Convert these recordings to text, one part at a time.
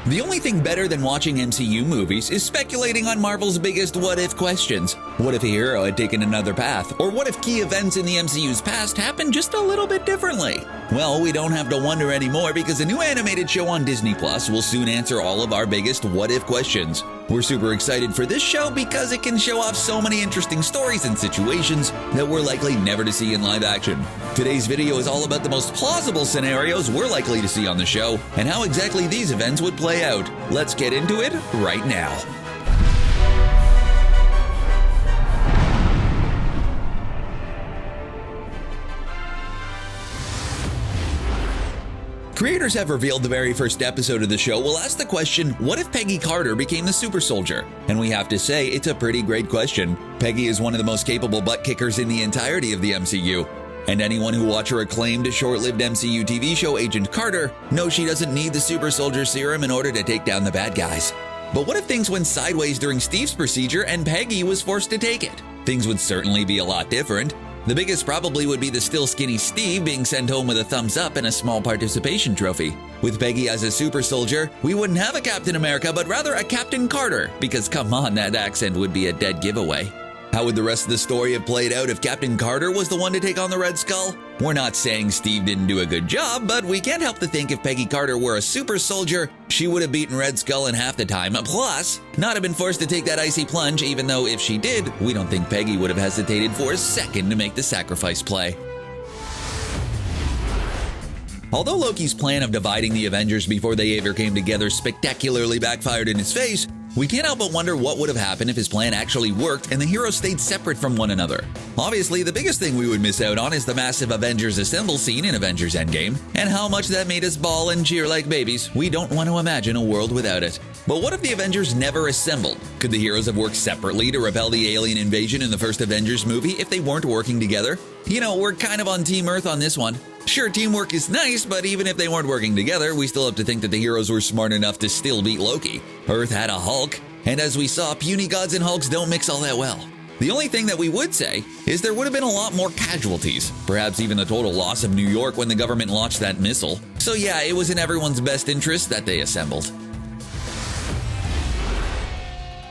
The only thing better than watching MCU movies is speculating on Marvel's biggest what-if questions. What if a hero had taken another path? Or what if key events in the MCU's past happened just a little bit differently? Well, we don't have to wonder anymore because a new animated show on Disney Plus will soon answer all of our biggest what-if questions. We're super excited for this show because it can show off so many interesting stories and situations that we're likely never to see in live action. Today's video is all about the most plausible scenarios we're likely to see on the show and how exactly these events would play out. Let's get into it right now. Creators have revealed the very first episode of the show will ask the question, what if Peggy Carter became the super soldier? And we have to say, it's a pretty great question. Peggy is one of the most capable butt kickers in the entirety of the MCU. And anyone who watched her acclaimed short-lived MCU TV show Agent Carter knows she doesn't need the super soldier serum in order to take down the bad guys. But what if things went sideways during Steve's procedure and Peggy was forced to take it? Things would certainly be a lot different. The biggest probably would be the still skinny Steve being sent home with a thumbs up and a small participation trophy. With Peggy as a super soldier, we wouldn't have a Captain America, but rather a Captain Carter, because come on, that accent would be a dead giveaway. How would the rest of the story have played out if Captain Carter was the one to take on the Red Skull? We're not saying Steve didn't do a good job, but we can't help to think if Peggy Carter were a super soldier, she would have beaten Red Skull in half the time, plus not have been forced to take that icy plunge, even though if she did, we don't think Peggy would have hesitated for a second to make the sacrifice play. Although Loki's plan of dividing the Avengers before they ever came together spectacularly backfired in his face, we can't help but wonder what would have happened if his plan actually worked and the heroes stayed separate from one another. Obviously, the biggest thing we would miss out on is the massive Avengers Assemble scene in Avengers Endgame, and how much that made us bawl and cheer like babies. We don't want to imagine a world without it. But what if the Avengers never assembled? Could the heroes have worked separately to repel the alien invasion in the first Avengers movie if they weren't working together? You know, we're kind of on Team Earth on this one. Sure, teamwork is nice, but even if they weren't working together, we still have to think that the heroes were smart enough to still beat Loki. Earth had a Hulk, and as we saw, puny gods and Hulks don't mix all that well. The only thing that we would say is there would have been a lot more casualties, perhaps even the total loss of New York when the government launched that missile. So yeah, it was in everyone's best interest that they assembled.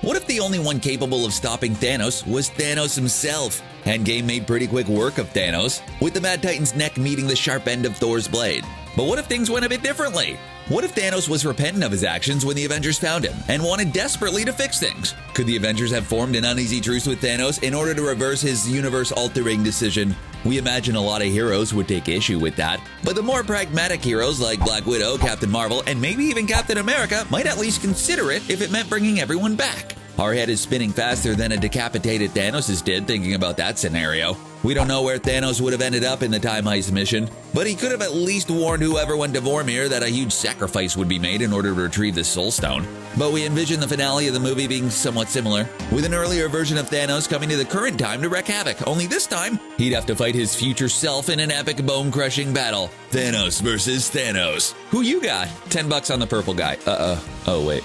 What if the only one capable of stopping Thanos was Thanos himself? Endgame made pretty quick work of Thanos, with the Mad Titan's neck meeting the sharp end of Thor's blade. But what if things went a bit differently? What if Thanos was repentant of his actions when the Avengers found him and wanted desperately to fix things? Could the Avengers have formed an uneasy truce with Thanos in order to reverse his universe-altering decision? We imagine a lot of heroes would take issue with that, but the more pragmatic heroes like Black Widow, Captain Marvel, and maybe even Captain America might at least consider it if it meant bringing everyone back. Our head is spinning faster than a decapitated Thanos' did thinking about that scenario. We don't know where Thanos would have ended up in the Time Heist mission, but he could have at least warned whoever went to Vormir that a huge sacrifice would be made in order to retrieve the Soul Stone. But we envision the finale of the movie being somewhat similar, with an earlier version of Thanos coming to the current time to wreak havoc, only this time, he'd have to fight his future self in an epic bone-crushing battle. Thanos versus Thanos. Who you got? $10 on the purple guy. Oh wait.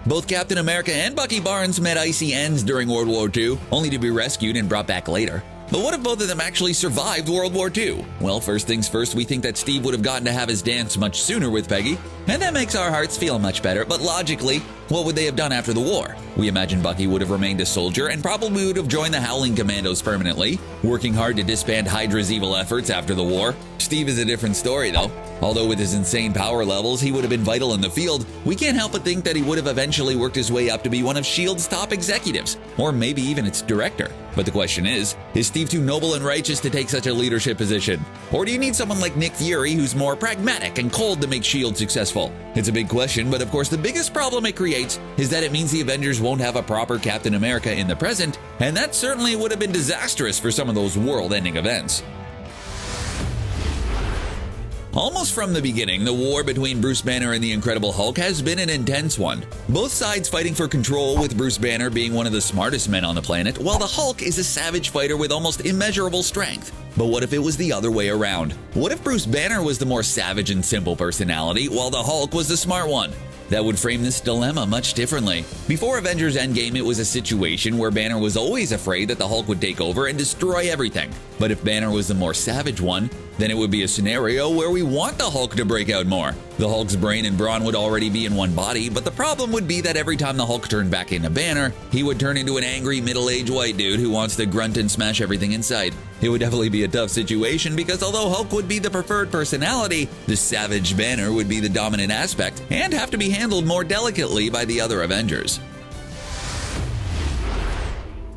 Both Captain America and Bucky Barnes met icy ends during World War II, only to be rescued and brought back later. But what if both of them actually survived World War II? Well, first things first, we think that Steve would have gotten to have his dance much sooner with Peggy, and that makes our hearts feel much better, but logically, what would they have done after the war? We imagine Bucky would have remained a soldier and probably would have joined the Howling Commandos permanently, working hard to disband Hydra's evil efforts after the war. Steve is a different story though. Although with his insane power levels, he would have been vital in the field, we can't help but think that he would have eventually worked his way up to be one of S.H.I.E.L.D.'s top executives, or maybe even its director. But the question is Steve too noble and righteous to take such a leadership position? Or do you need someone like Nick Fury who's more pragmatic and cold to make S.H.I.E.L.D. successful? It's a big question, but of course the biggest problem it creates is that it means the Avengers won't have a proper Captain America in the present, and that certainly would have been disastrous for some of those world-ending events. Almost from the beginning, the war between Bruce Banner and the Incredible Hulk has been an intense one. Both sides fighting for control, with Bruce Banner being one of the smartest men on the planet, while the Hulk is a savage fighter with almost immeasurable strength. But what if it was the other way around? What if Bruce Banner was the more savage and simple personality, while the Hulk was the smart one? That would frame this dilemma much differently. Before Avengers Endgame, it was a situation where Banner was always afraid that the Hulk would take over and destroy everything. But if Banner was the more savage one, then it would be a scenario where we want the Hulk to break out more. The Hulk's brain and brawn would already be in one body, but the problem would be that every time the Hulk turned back into Banner, he would turn into an angry middle-aged white dude who wants to grunt and smash everything in sight. It would definitely be a tough situation because although Hulk would be the preferred personality, the savage Banner would be the dominant aspect and have to be handled more delicately by the other Avengers.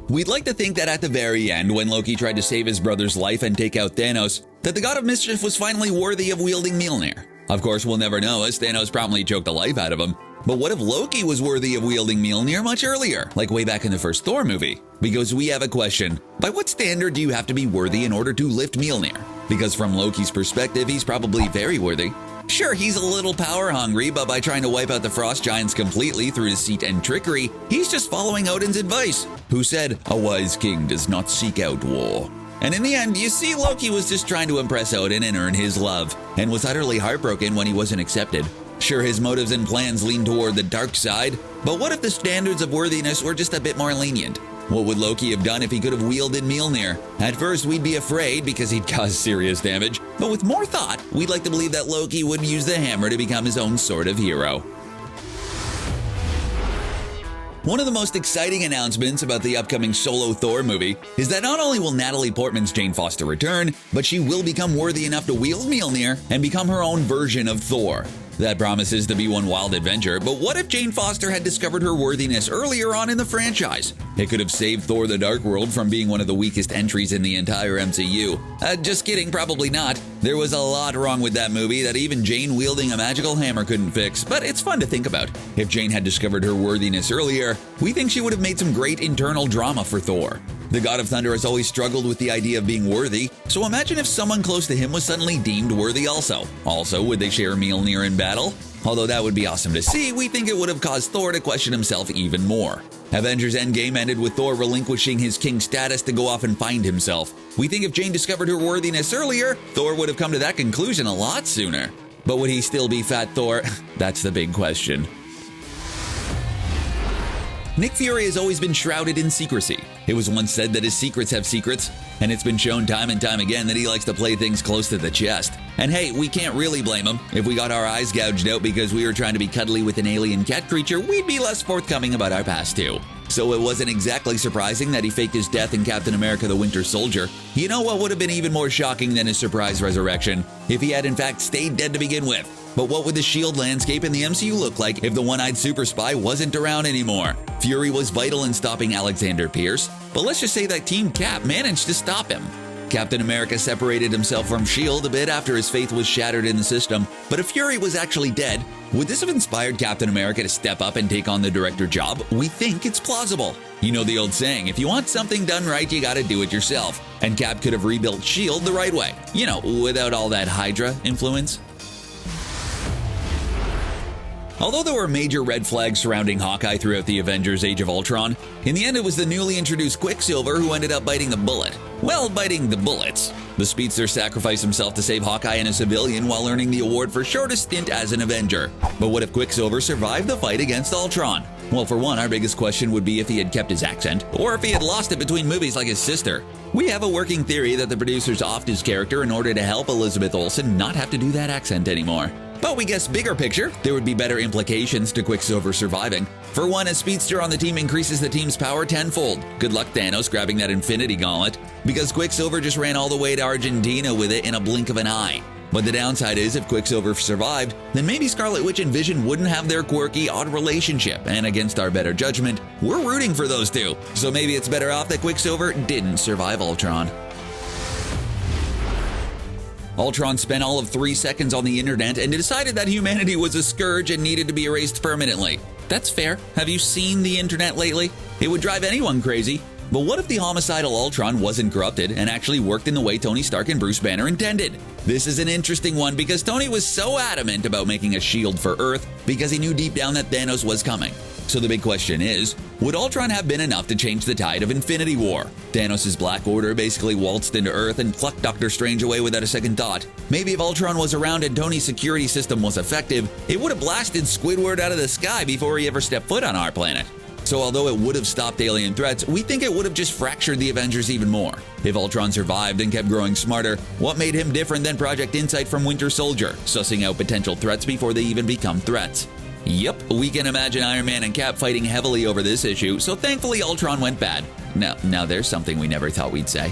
We'd like to think that at the very end, when Loki tried to save his brother's life and take out Thanos, that the God of Mischief was finally worthy of wielding Mjolnir. Of course, we'll never know as Thanos promptly choked the life out of him. But what if Loki was worthy of wielding Mjolnir much earlier, like way back in the first Thor movie? Because we have a question. By what standard do you have to be worthy in order to lift Mjolnir? Because from Loki's perspective, he's probably very worthy. Sure, he's a little power hungry, but by trying to wipe out the Frost Giants completely through deceit and trickery, he's just following Odin's advice, who said, "A wise king does not seek out war." And in the end, you see Loki was just trying to impress Odin and earn his love, and was utterly heartbroken when he wasn't accepted. Sure, his motives and plans lean toward the dark side, but what if the standards of worthiness were just a bit more lenient? What would Loki have done if he could have wielded Mjolnir? At first, we'd be afraid because he'd cause serious damage, but with more thought, we'd like to believe that Loki would use the hammer to become his own sort of hero. One of the most exciting announcements about the upcoming solo Thor movie is that not only will Natalie Portman's Jane Foster return, but she will become worthy enough to wield Mjolnir and become her own version of Thor. That promises to be one wild adventure, but what if Jane Foster had discovered her worthiness earlier on in the franchise? It could have saved Thor the Dark World from being one of the weakest entries in the entire MCU. Just kidding, probably not. There was a lot wrong with that movie that even Jane wielding a magical hammer couldn't fix, but it's fun to think about. If Jane had discovered her worthiness earlier, we think she would have made some great internal drama for Thor. The God of Thunder has always struggled with the idea of being worthy, so imagine if someone close to him was suddenly deemed worthy also. Also, would they share Mjolnir in battle? Although that would be awesome to see, we think it would have caused Thor to question himself even more. Avengers Endgame ended with Thor relinquishing his king status to go off and find himself. We think if Jane discovered her worthiness earlier, Thor would have come to that conclusion a lot sooner. But would he still be Fat Thor? That's the big question. Nick Fury has always been shrouded in secrecy. It was once said that his secrets have secrets, and it's been shown time and time again that he likes to play things close to the chest. And hey, we can't really blame him. If we got our eyes gouged out because we were trying to be cuddly with an alien cat creature, we'd be less forthcoming about our past too. So it wasn't exactly surprising that he faked his death in Captain America the Winter Soldier. You know what would have been even more shocking than his surprise resurrection? If he had in fact stayed dead to begin with. But what would the S.H.I.E.L.D. landscape in the MCU look like if the one-eyed super spy wasn't around anymore? Fury was vital in stopping Alexander Pierce, but let's just say that Team Cap managed to stop him. Captain America separated himself from S.H.I.E.L.D. a bit after his faith was shattered in the system, but if Fury was actually dead, would this have inspired Captain America to step up and take on the director job? We think it's plausible. You know the old saying, if you want something done right, you gotta do it yourself. And Cap could have rebuilt S.H.I.E.L.D. the right way. You know, without all that Hydra influence. Although there were major red flags surrounding Hawkeye throughout the Avengers Age of Ultron, in the end it was the newly introduced Quicksilver who ended up biting the bullet. Well, biting the bullets. The speedster sacrificed himself to save Hawkeye and a civilian while earning the award for shortest stint as an Avenger. But what if Quicksilver survived the fight against Ultron? Well, for one, our biggest question would be if he had kept his accent, or if he had lost it between movies like his sister. We have a working theory that the producers offed his character in order to help Elizabeth Olsen not have to do that accent anymore. But we guess bigger picture, there would be better implications to Quicksilver surviving. For one, a speedster on the team increases the team's power tenfold. Good luck Thanos grabbing that Infinity Gauntlet, because Quicksilver just ran all the way to Argentina with it in a blink of an eye. But the downside is if Quicksilver survived, then maybe Scarlet Witch and Vision wouldn't have their quirky, odd relationship, and against our better judgment, we're rooting for those two. So maybe it's better off that Quicksilver didn't survive Ultron. Ultron spent all of 3 seconds on the internet and decided that humanity was a scourge and needed to be erased permanently. That's fair. Have you seen the internet lately? It would drive anyone crazy. But what if the homicidal Ultron wasn't corrupted and actually worked in the way Tony Stark and Bruce Banner intended? This is an interesting one because Tony was so adamant about making a shield for Earth because he knew deep down that Thanos was coming. So the big question is, would Ultron have been enough to change the tide of Infinity War? Thanos' Black Order basically waltzed into Earth and plucked Doctor Strange away without a second thought. Maybe if Ultron was around and Tony's security system was effective, it would have blasted Squidward out of the sky before he ever stepped foot on our planet. So although it would have stopped alien threats, we think it would have just fractured the Avengers even more. If Ultron survived and kept growing smarter, what made him different than Project Insight from Winter Soldier, sussing out potential threats before they even become threats? Yep, we can imagine Iron Man and Cap fighting heavily over this issue, so thankfully Ultron went bad. Now there's something we never thought we'd say.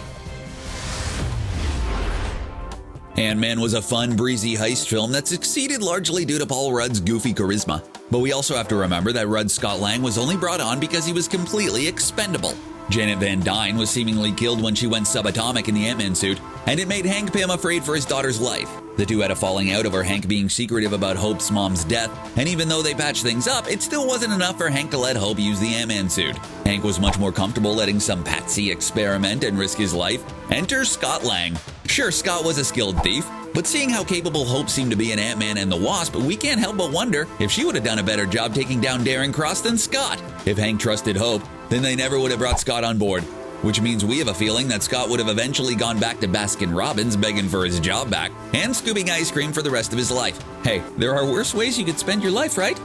AntMan was a fun, breezy heist film that succeeded largely due to Paul Rudd's goofy charisma. But we also have to remember that Rudd's Scott Lang was only brought on because he was completely expendable. Janet Van Dyne was seemingly killed when she went subatomic in the Ant-Man suit, and it made Hank Pym afraid for his daughter's life. The two had a falling out over Hank being secretive about Hope's mom's death, and even though they patched things up, it still wasn't enough for Hank to let Hope use the Ant-Man suit. Hank was much more comfortable letting some patsy experiment and risk his life. Enter Scott Lang. Sure, Scott was a skilled thief, but seeing how capable Hope seemed to be in Ant-Man and the Wasp, we can't help but wonder if she would have done a better job taking down Darren Cross than Scott. If Hank trusted Hope, then they never would have brought Scott on board. Which means we have a feeling that Scott would have eventually gone back to Baskin-Robbins begging for his job back and scooping ice cream for the rest of his life. Hey, there are worse ways you could spend your life, right?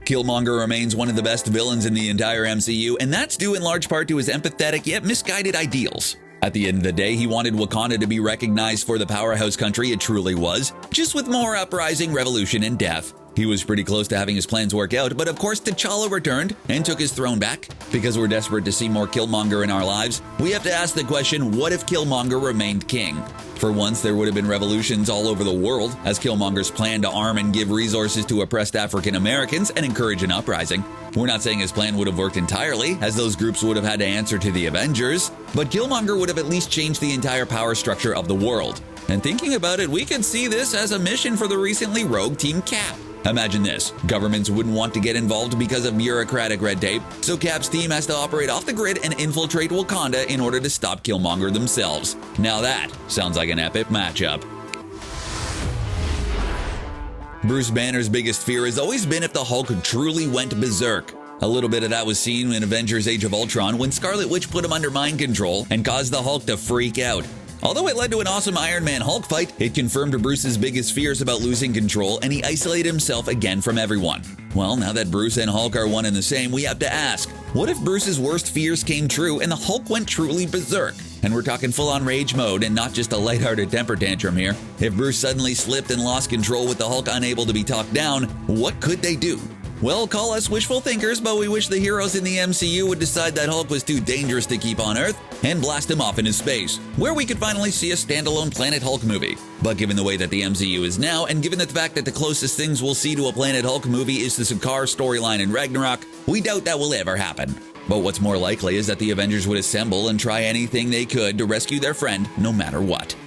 Killmonger remains one of the best villains in the entire MCU, and that's due in large part to his empathetic yet misguided ideals. At the end of the day, he wanted Wakanda to be recognized for the powerhouse country it truly was, just with more uprising, revolution, and death. He was pretty close to having his plans work out, but of course T'Challa returned and took his throne back. Because we're desperate to see more Killmonger in our lives, we have to ask the question, what if Killmonger remained king? For once, there would have been revolutions all over the world, as Killmonger's plan to arm and give resources to oppressed African Americans and encourage an uprising. We're not saying his plan would have worked entirely, as those groups would have had to answer to the Avengers, but Killmonger would have at least changed the entire power structure of the world. And thinking about it, we could see this as a mission for the recently rogue Team Cap. Imagine this, governments wouldn't want to get involved because of bureaucratic red tape, so Cap's team has to operate off the grid and infiltrate Wakanda in order to stop Killmonger themselves. Now that sounds like an epic matchup. Bruce Banner's biggest fear has always been if the Hulk truly went berserk. A little bit of that was seen in Avengers Age of Ultron when Scarlet Witch put him under mind control and caused the Hulk to freak out. Although it led to an awesome Iron Man Hulk fight, it confirmed Bruce's biggest fears about losing control, and he isolated himself again from everyone. Well, now that Bruce and Hulk are one and the same, we have to ask, what if Bruce's worst fears came true and the Hulk went truly berserk? And we're talking full-on rage mode and not just a lighthearted temper tantrum here. If Bruce suddenly slipped and lost control with the Hulk unable to be talked down, what could they do? Well, call us wishful thinkers, but we wish the heroes in the MCU would decide that Hulk was too dangerous to keep on Earth and blast him off into space, where we could finally see a standalone Planet Hulk movie. But given the way that the MCU is now, and given the fact that the closest things we'll see to a Planet Hulk movie is the Sakaar storyline in Ragnarok, we doubt that will ever happen. But what's more likely is that the Avengers would assemble and try anything they could to rescue their friend, no matter what.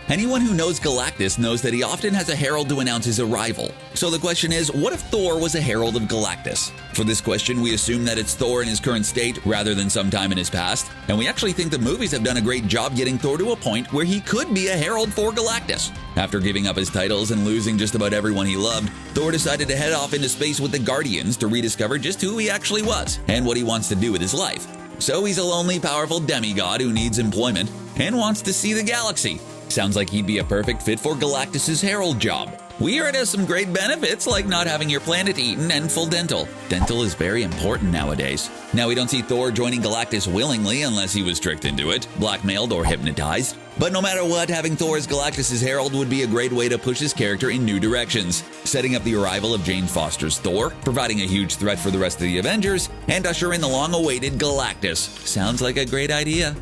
Anyone who knows Galactus knows that he often has a herald to announce his arrival. So the question is, what if Thor was a herald of Galactus? For this question, we assume that it's Thor in his current state rather than sometime in his past, and we actually think the movies have done a great job getting Thor to a point where he could be a herald for Galactus. After giving up his titles and losing just about everyone he loved, Thor decided to head off into space with the Guardians to rediscover just who he actually was and what he wants to do with his life. So he's a lonely, powerful demigod who needs employment and wants to see the galaxy. Sounds like he'd be a perfect fit for Galactus' herald job. We hear it has some great benefits like not having your planet eaten and full dental. Dental is very important nowadays. Now we don't see Thor joining Galactus willingly unless he was tricked into it, blackmailed, or hypnotized. But no matter what, having Thor as Galactus' herald would be a great way to push his character in new directions, setting up the arrival of Jane Foster's Thor, providing a huge threat for the rest of the Avengers, and usher in the long-awaited Galactus. Sounds like a great idea.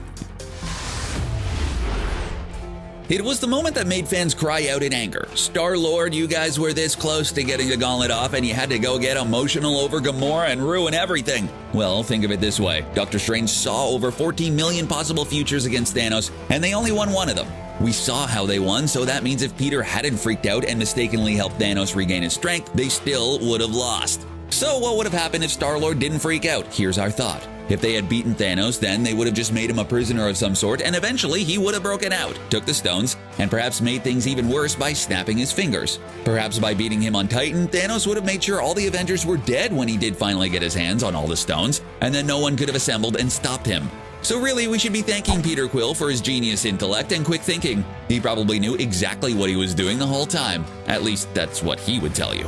It was the moment that made fans cry out in anger. Star-Lord, you guys were this close to getting the gauntlet off and you had to go get emotional over Gamora and ruin everything. Well, think of it this way. Doctor Strange saw over 14 million possible futures against Thanos, and they only won one of them. We saw how they won, so that means if Peter hadn't freaked out and mistakenly helped Thanos regain his strength, they still would have lost. So what would have happened if Star-Lord didn't freak out? Here's our thought. If they had beaten Thanos, then they would have just made him a prisoner of some sort, and eventually he would have broken out, took the stones, and perhaps made things even worse by snapping his fingers. Perhaps by beating him on Titan, Thanos would have made sure all the Avengers were dead when he did finally get his hands on all the stones, and then no one could have assembled and stopped him. So really, we should be thanking Peter Quill for his genius intellect and quick thinking. He probably knew exactly what he was doing the whole time. At least that's what he would tell you.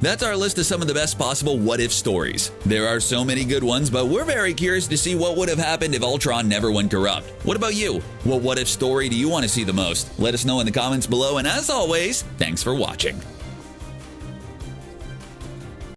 That's our list of some of the best possible what-if stories. There are so many good ones, but we're very curious to see what would have happened if Ultron never went corrupt. What about you? What what-if story do you want to see the most? Let us know in the comments below, and as always, thanks for watching.